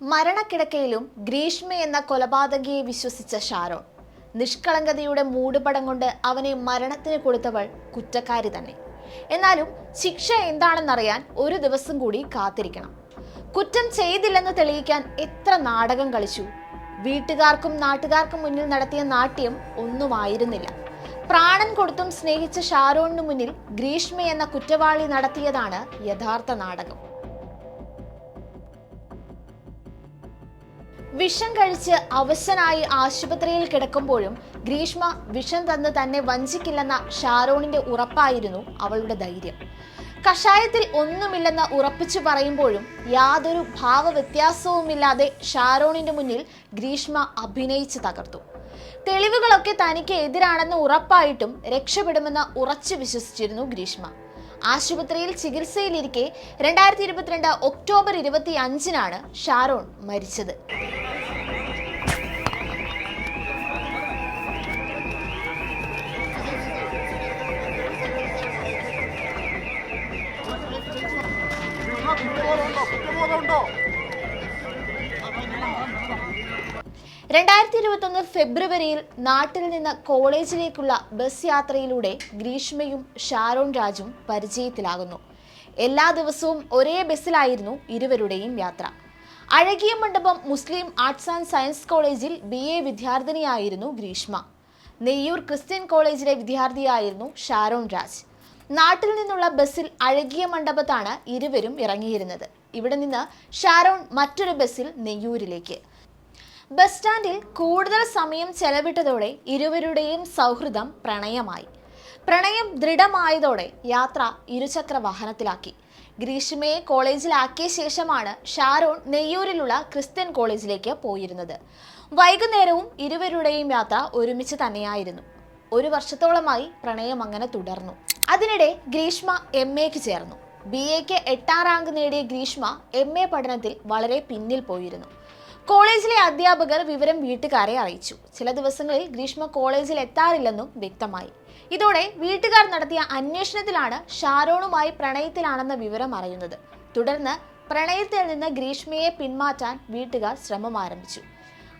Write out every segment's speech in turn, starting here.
മരണക്കിടക്കയിലും ഗ്രീഷ്മ എന്ന കൊലപാതകിയെ വിശ്വസിച്ച ഷാരോൺ. നിഷ്കളങ്കതയുടെ മൂടുപടം കൊണ്ട് അവനെ മരണത്തിന് കൊടുത്തവൾ കുറ്റക്കാരി തന്നെ. എന്നാലും ശിക്ഷ എന്താണെന്നറിയാൻ ഒരു ദിവസം കൂടി കാത്തിരിക്കണം. കുറ്റം ചെയ്തില്ലെന്ന് തെളിയിക്കാൻ എത്ര നാടകം കളിച്ചു. വീട്ടുകാർക്കും നാട്ടുകാർക്കും മുന്നിൽ നടത്തിയ നാട്യം ഒന്നുമായിരുന്നില്ല. പ്രാണൻ കൊടുത്തും സ്നേഹിച്ച ഷാരോണിനു മുന്നിൽ ഗ്രീഷ്മ എന്ന കുറ്റവാളി നടത്തിയതാണ് യഥാർത്ഥ നാടകം. വിഷം കഴിച്ച് അവശനായി ആശുപത്രിയിൽ കിടക്കുമ്പോഴും ഗ്രീഷ്മ വിഷം തന്ന് തന്നെ വഞ്ചിക്കില്ലെന്ന ഷാരോണിന്റെ ഉറപ്പായിരുന്നു അവളുടെ ധൈര്യം. കഷായത്തിൽ ഒന്നുമില്ലെന്ന് ഉറപ്പിച്ചു പറയുമ്പോഴും യാതൊരു ഭാവവ്യത്യാസവുമില്ലാതെ ഷാരോണിന്റെ മുന്നിൽ ഗ്രീഷ്മ അഭിനയിച്ച് തകർത്തു. തെളിവുകളൊക്കെ തനിക്ക് എതിരാണെന്ന് ഉറപ്പായിട്ടും രക്ഷപ്പെടുമെന്ന് ഉറച്ചു വിശ്വസിച്ചിരുന്നു ഗ്രീഷ്മ. ആശുപത്രിയിൽ ചികിത്സയിലിരിക്കെ 2022 ഒക്ടോബർ 25-നാണ് ഷാരോൺ മരിച്ചത്. ഫെബ്രുവരിയിൽ നാട്ടിൽ നിന്ന് കോളേജിലേക്കുള്ള ബസ് യാത്രയിലൂടെ ഗ്രീഷ്മയും ഷാരോൺ രാജും പരിചയത്തിലാകുന്നു. എല്ലാ ദിവസവും ഒരേ ബസ്സിലായിരുന്നു ഇരുവരുടെയും യാത്ര. അഴകിയ മണ്ഡപം മുസ്ലിം ആർട്സ് ആൻഡ് സയൻസ് കോളേജിൽ BA വിദ്യാർത്ഥിനിയായിരുന്നു ഗ്രീഷ്മ. നെയ്യൂർ ക്രിസ്ത്യൻ കോളേജിലെ വിദ്യാർത്ഥിയായിരുന്നു ഷാരോൺ രാജ്. നാട്ടിൽ നിന്നുള്ള ബസ്സിൽ അഴകിയ മണ്ഡപത്താണ് ഇരുവരും ഇറങ്ങിയിരുന്നത്. ഇവിടെ നിന്ന് ഷാരോൺ മറ്റൊരു ബസ്സിൽ നെയ്യൂരിലേക്ക്. ബസ് സ്റ്റാൻഡിൽ കൂടുതൽ സമയം ചെലവിട്ടതോടെ ഇരുവരുടെയും സൗഹൃദം പ്രണയമായി. പ്രണയം ദൃഢമായതോടെ യാത്ര ഇരുചക്ര വാഹനത്തിലാക്കി. ഗ്രീഷ്മയെ കോളേജിലാക്കിയ ശേഷമാണ് ഷാരോൺ നെയ്യൂരിലുള്ള ക്രിസ്ത്യൻ കോളേജിലേക്ക് പോയിരുന്നത്. വൈകുന്നേരവും ഇരുവരുടെയും യാത്ര ഒരുമിച്ച് തന്നെയായിരുന്നു. 1 വർഷത്തോളമായി പ്രണയം അങ്ങനെ തുടർന്നു. അതിനിടെ ഗ്രീഷ്മ MAക്ക് ചേർന്നു. BAക്ക് 8ാം റാങ്ക് നേടിയ ഗ്രീഷ്മ MA പഠനത്തിൽ വളരെ പിന്നിൽ പോയിരുന്നു. കോളേജിലെ അധ്യാപകർ വിവരം വീട്ടുകാരെ അറിയിച്ചു. ചില ദിവസങ്ങളിൽ ഗ്രീഷ്മ കോളേജിൽ എത്താറില്ലെന്നും വ്യക്തമായി. ഇതോടെ വീട്ടുകാർ നടത്തിയ അന്വേഷണത്തിലാണ് ഷാരോണുമായി പ്രണയത്തിലാണെന്ന വിവരം അറിയുന്നത്. തുടർന്ന് പ്രണയത്തിൽ നിന്ന് ഗ്രീഷ്മയെ പിന്മാറ്റാൻ വീട്ടുകാർ ശ്രമം ആരംഭിച്ചു.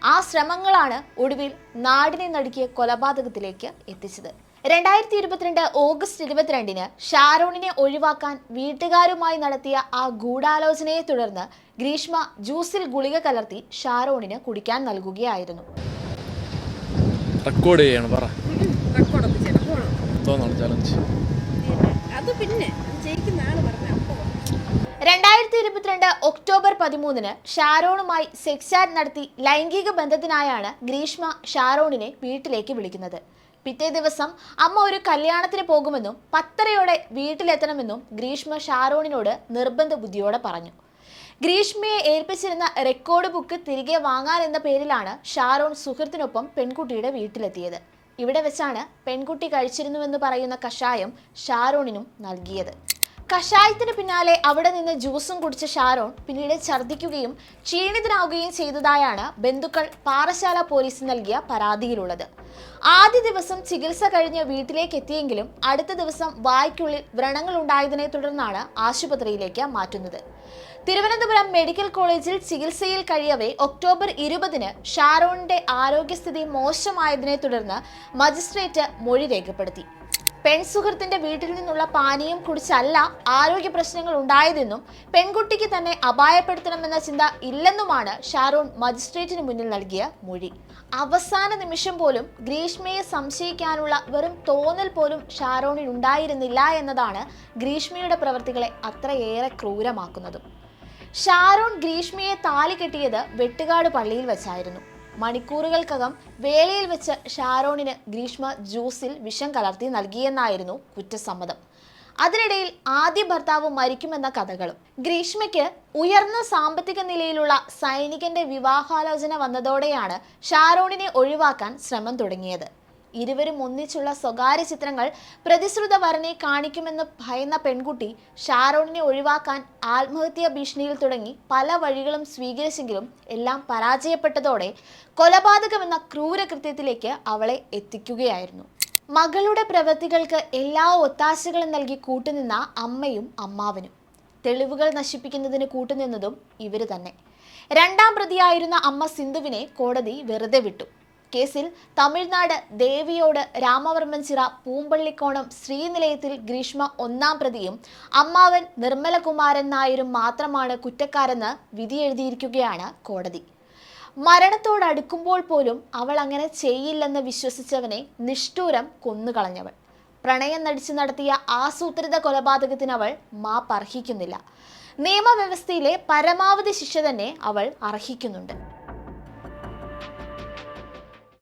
ആ ശ്രമങ്ങളാണ് ഒടുവിൽ നാടിനെ നടുക്കിയ കൊലപാതകത്തിലേക്ക് എത്തിച്ചത്. 2022 ഓഗസ്റ്റ് 22-ന് ഷാരോണിനെ ഒഴിവാക്കാൻ വീട്ടുകാരുമായി നടത്തിയ ആ ഗൂഢാലോചനയെ തുടർന്ന് ഗ്രീഷ്മ ജ്യൂസിൽ ഗുളിക കലർത്തി ഷാരോണിന് കുടിക്കാൻ നൽകുകയായിരുന്നു. 2022 ഒക്ടോബർ 13-ന് ഷാരോണുമായി സെക്സ് ചാറ്റ് നടത്തി ലൈംഗിക ബന്ധത്തിനായാണ് ഗ്രീഷ്മ ഷാരോണിനെ വീട്ടിലേക്ക് വിളിക്കുന്നത്. പിറ്റേ ദിവസം അമ്മ ഒരു കല്യാണത്തിന് പോകുമെന്നും 10:30-യോടെ വീട്ടിലെത്തണമെന്നും ഗ്രീഷ്മ ഷാരോണിനോട് നിർബന്ധ ബുദ്ധിയോടെ പറഞ്ഞു. ഗ്രീഷ്മയെ ഏൽപ്പിച്ചിരുന്ന റെക്കോർഡ് ബുക്ക് തിരികെ വാങ്ങാനെന്ന പേരിലാണ് ഷാരോൺ സുഹൃത്തിനൊപ്പം പെൺകുട്ടിയുടെ വീട്ടിലെത്തിയത്. ഇവിടെ വെച്ചാണ് പെൺകുട്ടി കഴിച്ചിരുന്നുവെന്ന് പറയുന്ന കഷായം ഷാരോണിനും നൽകിയത്. കഷായത്തിന് പിന്നാലെ അവിടെ നിന്ന് ജ്യൂസും കുടിച്ച ഷാരോൺ പിന്നീട് ഛർദ്ദിക്കുകയും ക്ഷീണിതനാവുകയും ചെയ്തതായാണ് ബന്ധുക്കൾ പാറശാല പോലീസിന് നൽകിയ പരാതിയിലുള്ളത്. ആദ്യ ദിവസം ചികിത്സ കഴിഞ്ഞ് വീട്ടിലേക്ക് എത്തിയെങ്കിലും അടുത്ത ദിവസം വായ്ക്കുള്ളിൽ വ്രണങ്ങൾ ഉണ്ടായതിനെ തുടർന്നാണ് ആശുപത്രിയിലേക്ക് മാറ്റുന്നത്. തിരുവനന്തപുരം മെഡിക്കൽ കോളേജിൽ ചികിത്സയിൽ കഴിയവേ ഒക്ടോബർ 20-ന് ഷാരോണിന്റെ ആരോഗ്യസ്ഥിതി മോശമായതിനെ തുടർന്ന് മജിസ്ട്രേറ്റ് മൊഴി രേഖപ്പെടുത്തി. പെൺസുഹൃത്തിന്റെ വീട്ടിൽ നിന്നുള്ള പാനീയം കുടിച്ചല്ല ആരോഗ്യ പ്രശ്നങ്ങൾ ഉണ്ടായതെന്നും പെൺകുട്ടിക്ക് തന്നെ അപായപ്പെടുത്തണമെന്ന ചിന്ത ഇല്ലെന്നുമാണ് ഷാരോൺ മജിസ്ട്രേറ്റിന് മുന്നിൽ നൽകിയ മൊഴി. അവസാന നിമിഷം പോലും ഗ്രീഷ്മയെ സംശയിക്കാനുള്ള വെറും തോന്നൽ പോലും ഷാരോണിന് ഉണ്ടായിരുന്നില്ല എന്നതാണ് ഗ്രീഷ്മയുടെ പ്രവൃത്തികളെ അത്രയേറെ ക്രൂരമാക്കുന്നതും. ഷാരോൺ ഗ്രീഷ്മയെ താലി കെട്ടിയത് വെട്ടുകാട് പള്ളിയിൽ വെച്ചായിരുന്നു. മണിക്കൂറുകൾക്കകം വേളയിൽ വെച്ച് ഷാരോണിന് ഗ്രീഷ്മ ജ്യൂസിൽ വിഷം കലർത്തി നൽകിയെന്നായിരുന്നു കുറ്റസമ്മതം. അതിനിടയിൽ ആദ്യ ഭർത്താവ് മരിക്കുമെന്ന കഥകളും. ഗ്രീഷ്മയ്ക്ക് ഉയർന്ന സാമ്പത്തിക നിലയിലുള്ള സൈനികന്റെ വിവാഹാലോചന വന്നതോടെയാണ് ഷാരോണിനെ ഒഴിവാക്കാൻ ശ്രമം തുടങ്ങിയത്. ഇരുവരും ഒന്നിച്ചുള്ള സ്വകാര്യ ചിത്രങ്ങൾ പ്രതിശ്രുത വരനെ കാണിക്കുമെന്ന് ഭയന്ന പെൺകുട്ടി ഷാരോണിനെ ഒഴിവാക്കാൻ ആത്മഹത്യാ ഭീഷണിയിൽ തുടങ്ങി പല വഴികളും സ്വീകരിച്ചെങ്കിലും എല്ലാം പരാജയപ്പെട്ടതോടെ കൊലപാതകമെന്ന ക്രൂരകൃത്യത്തിലേക്ക് അവളെ എത്തിക്കുകയായിരുന്നു. മകളുടെ പ്രവൃത്തികൾക്ക് എല്ലാ ഒത്താശകളും നൽകി കൂട്ടുനിന്ന അമ്മയും അമ്മാവനും തെളിവുകൾ നശിപ്പിക്കുന്നതിന് കൂട്ടുനിന്നതും ഇവര് തന്നെ. രണ്ടാം പ്രതിയായിരുന്ന അമ്മ സിന്ധുവിനെ കോടതി വെറുതെ വിട്ടു. കേസിൽ തമിഴ്നാട് ദേവിയോട് രാമവർമ്മൻചിറ പൂമ്പള്ളിക്കോണം ശ്രീനിലയത്തിൽ ഗ്രീഷ്മ ഒന്നാം പ്രതിയും അമ്മാവൻ നിർമ്മലകുമാരൻ നായരും മാത്രമാണ് കുറ്റക്കാരെന്ന് വിധിയെഴുതിയിരിക്കുകയാണ് കോടതി. മരണത്തോടടുക്കുമ്പോൾ പോലും അവൾ അങ്ങനെ ചെയ്യില്ലെന്ന് വിശ്വസിച്ചവനെ നിഷ്ഠൂരം കൊന്നുകളഞ്ഞവൾ. പ്രണയം നടിച്ചു നടത്തിയ ആസൂത്രിത കൊലപാതകത്തിന് അവൾ മാപ്പ് അർഹിക്കുന്നില്ല. നിയമവ്യവസ്ഥയിലെ പരമാവധി ശിക്ഷ തന്നെ അവൾ അർഹിക്കുന്നുണ്ട്.